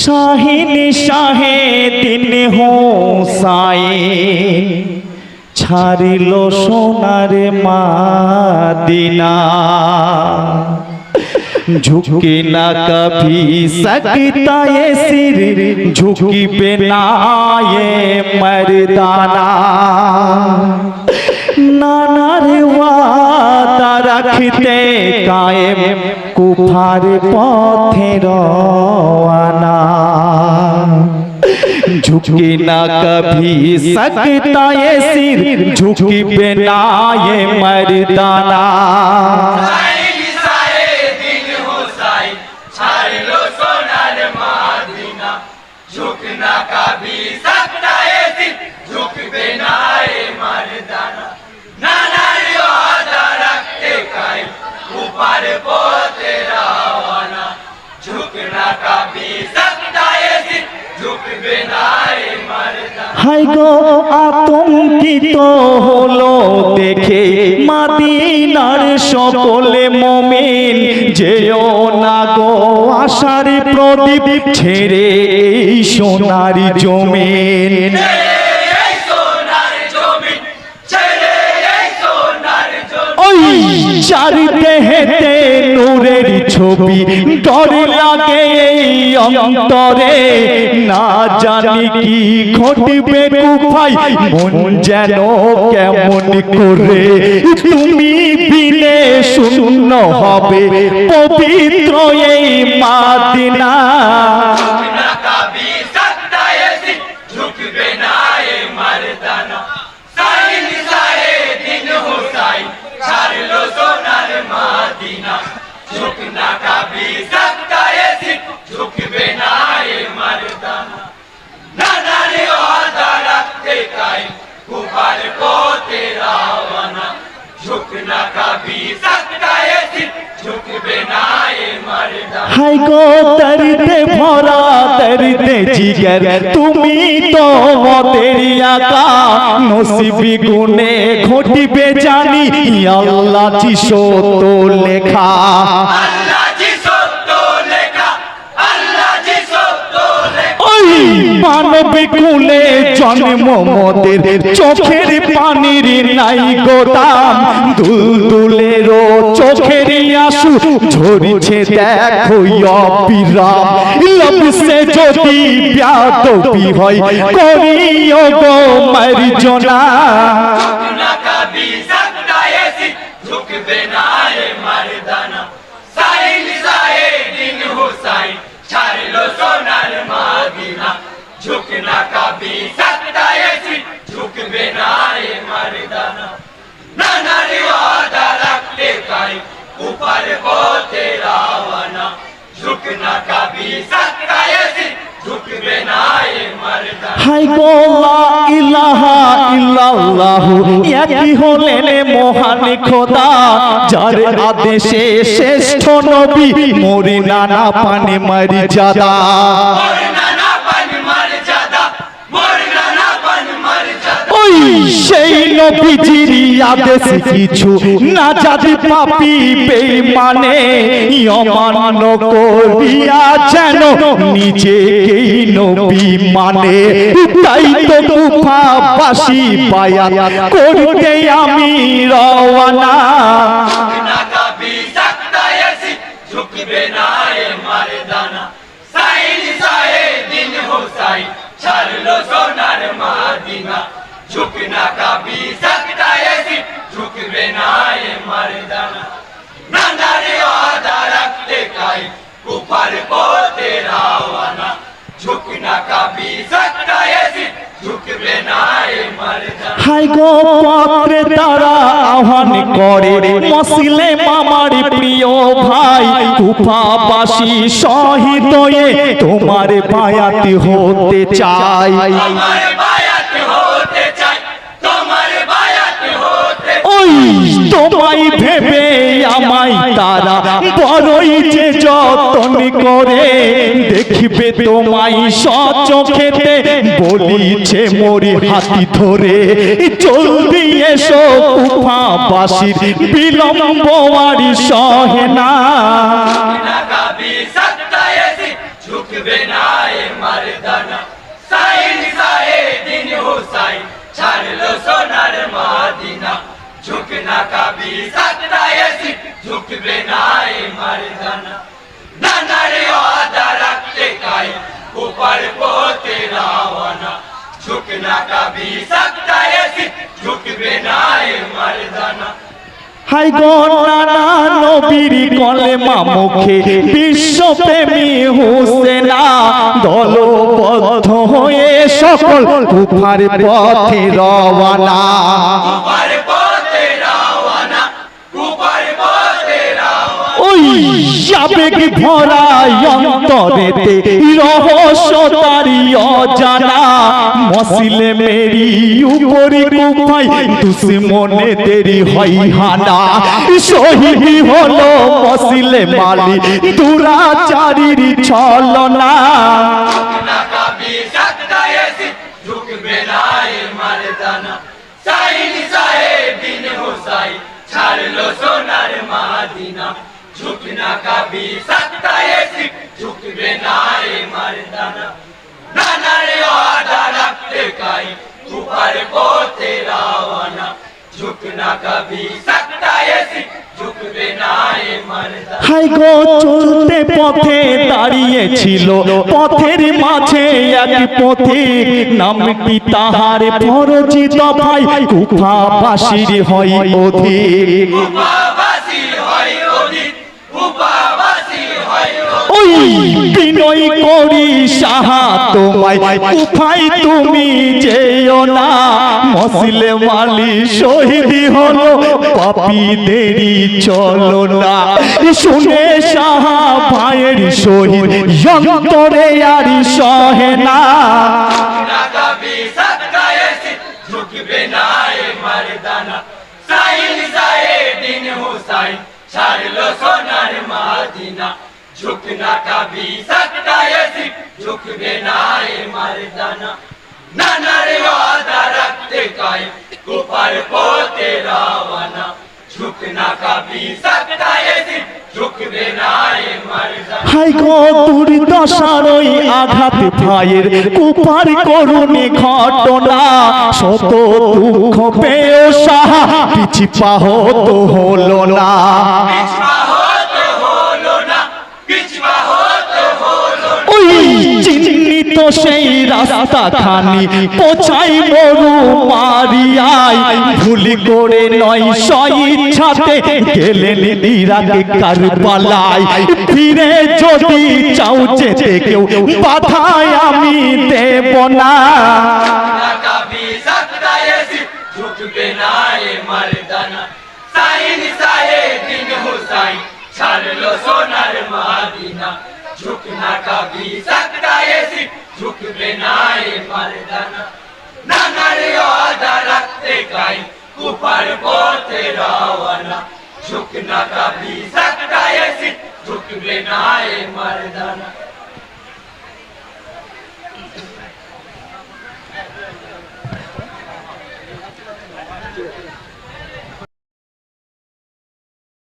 শাহিন শাহে দিন হোসাইন ছাড়িল সোনার মাদিনা झुके ना कभी सकता ये सिर झुकी पे ना ये मर्दाना नाना रे वादा रखते कायम कुफार पथे रवाना झुके ना कभी सकता ये सिर झुकी पे ना ये मर्दाना झुकना कभी सकता है सिर झुक बिना ये मर्दाना नाना रे वादा रखते कायम ऊपर पोते रवाना झुकना कभी सकता है सिर झुक बिना ये मर्दाना हाय गो आतंकित হলো দেখে মদিনার সকলে মুমিন যেও না গো আশার প্রদীপ ছেড়ে এই সোনার জমিন ওই চারিতে হেতে নূরের ছবি ডর লাগে এই অন্তরে না জানি কি ঘটবে কুফাই মন যেন কেমন করে তুমি বিনে শূন্য হবে পবিত্র এই মাদিনা झुकना कभी सकता है सिर झुक बिना ये मर्दाना नाना रे वादा रखते कायम ऊपर को तेरा वाना झुकना कभी सकता है सिर झुक बिना ये मर्दाना हाय गो दर्दे भरा दर्दे जिगर তুমি তো মতের আকা নসিবি গুনে ঘটিবে জানি আল্লাহ জি সত্য লেখা আল্লাহ জি সত্য লেখা আল্লাহ জি সত্য লেখা ওই মানব কুলে জন্ম মোদের চোখের পানির নাই গোদাম দুলদুলের চোখের আঁসু ঝরছে দেখো অবিরাম লবসে যদি ব্যাদবি হয় করিও গো মারজনা झुकना कभी सकता है सिर झुक बिना ये मर्दाना साहिल साहे दिन हुसैन छाड़ लो सोनार मदीना झुकना कभी सकता है सिर झुक बिना ये मर्दाना नाना रे वादा रखते कायम ऊपर को तेरा वाना झुकना कभी सकता है सिर झुक बिना ये मर्दाना হাই গো লা ইলাহা ইল্লাল্লাহ একই হলেন মহান খোদা যার আদেশে শ্রেষ্ঠ নবী মোরে নানা পানে মর্যাদা ওই সেই নবীজির আদেশ কিছু না যদি পাপী বেঈমানে অমান্য করিয়া যেন নিজেকেই নবী মানে তাই তো কুফাবাসী বায়াত করতে আমি রওয়ানা झुकना कभी सकता है सिर झुक बिना ये मर्दाना साहिल साहे दिन हुसैन छाड़ लो सोनार मदीना झुकना कभी सकता है सिर झुक बिना ये मर्दाना नाना रे वादा रखते कायम ऊपर को तेरा वाना झुकना कभी सकता है सिर झुक बिना ये मर्दाना হাই গো পত্রে তারা আহ্বান করে মুসলিম আমার প্রিয় ভাই কুফাবাসী শহীদ হয়ে তোমার বায়াত হতে চাই তোমার বায়াত হতে চাই তোমার বায়াত হতে ওই তোমায় ভেবে আমায় তারা বড়ই যে যতন করে দেখবে তোমায় সচক্ষেতে বলিছে মোরে হাতি ধরে জলদি এসো কুফাবাসীর বিলম্ব আর সহে না झुकना कभी सकता है सिर झुक झुकबे ना ये मर्दाना साइल साए दिन हुसैन छाड़ लो सोनार मदीना झुकना कभी सकता है सिर्फ झुकबे ना ये मर्दाना नाना रे वादा रखते काई ऊपर पोते रावना झुकना कभी सकता है सिर्फ झुकबे ना ये मर्दाना হাই গো নানা নবীর কলেমা মুখে বিশ্বপ্রেমী হুসেনা দলবদ্ধ হয়ে সকল কুফার পথে রওয়ানা কুফার পথে রওয়ানা কুফার পথে রওয়ানা ওই আবেগ ভরা অন্তরেতে রহস্য তারি অজানা মসিলে মেরি উপরি কুফাই দুশ্মনে তেরি হয় হানা শহীদ হলো মসিলে মালি দুরাচারীর ছলনা झुकना कभी सकता है सिर्फ झुकबे ना ये मर्दाना साइल साए दिन हुसैन छाड़ लो सोनार मदीना झुकना कभी सकता है सिर्फ झुकबे ना ये मर्दाना नाना रे वादा रखते काई ऊपर पोते रावना झुकना कभी सकता है सिर्फ झुकबे ना ये मर्दाना হাই গো চলতে পথে দাঁড়িয়েছিল পথের মাঝে এক পথিক নামটি তাহার পরিচিত ভাই কুফাবাসীর হয় অধিক উপাবাসী হয় অধিক উপাবাসী হয় ওই বিনয় করি সাহা তোমায় কুফাই তুমি যেও না মসিলে মালি শহীদ হলো পাপীদেরই চলো না শুনে সাহা ভাইয়ের শহীদ অন্তরে আর সহে না ना कभी सकता है सिर्फ झुकबे ना ये मर्दाना साइल साए दिन हुसैन छाड़ लो सोनार मदीना झुकना कभी सकता है सिर्फ झुकबे ना ये मर्दाना नाना रे वादा रखते काई ऊपर पोते रावना झुकना कभी सकता है सिर्फ झुकबे ना ये मर्दाना হাই গো দুর্দশার ওই আঘাত ভাইয়ের কুপার করুণী ঘটনা শত দুঃখ পেয়েও সাহা পিছি পাহত হলো না पिछवा हो तो होलो ना पिछवा हो तो होलो ना ওই চিহ্নিত সেই রাস্তা খানি পৌঁছাই মরু মারিয়ায় ভুলি করে নয় ইচ্ছাতে গেলেন ইরাকে কারবালায় ফিরে যদি চাও যেতে কেউ বাধায় আমি দেব না ना कभी सकता है सिर्फ झुकबे ना ये मर्दाना साइल साए दिन हुसैन छाड़ लो सोनार मदीना झुकना कभी सकता है सिर्फ झुकबे ना ये मर्दाना नाना रे वादा रखते काई ऊपर पोते रावना झुकना कभी सकता है सिर्फ झुकबे ना ये मर्दाना